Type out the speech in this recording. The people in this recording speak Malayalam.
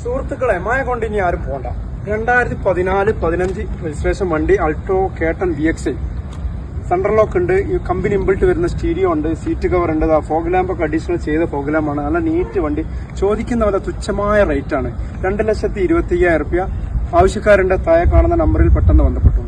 സുഹൃത്തുക്കളെ മായ കൊണ്ട് ഇനി ആരും പോണ്ട. 2014-15 രജിസ്ട്രേഷൻ വണ്ടി അൾട്ടോ കേട്ടൺ VXI സെൻട്രൽ ലോക്ക് ഉണ്ട്. ഈ കമ്പനി ഇമ്പിൾട്ട് വരുന്ന സ്റ്റീരിയോ ഉണ്ട്, സീറ്റ് കവർ ഉണ്ട്, ഫോഗ് ലാമ്പ് ഒക്കെ അഡീഷണൽ ചെയ്ത ഫോഗ് ലാമ്പാണ്. നല്ല നീറ്റ് വണ്ടി. ചോദിക്കുന്ന പോലെ തുച്ഛമായ റേറ്റ് ആണ്. 2,25,000 രൂപ. ആവശ്യക്കാരുണ്ട്. താഴെ കാണുന്ന നമ്പറിൽ പെട്ടെന്ന് ബന്ധപ്പെട്ടു.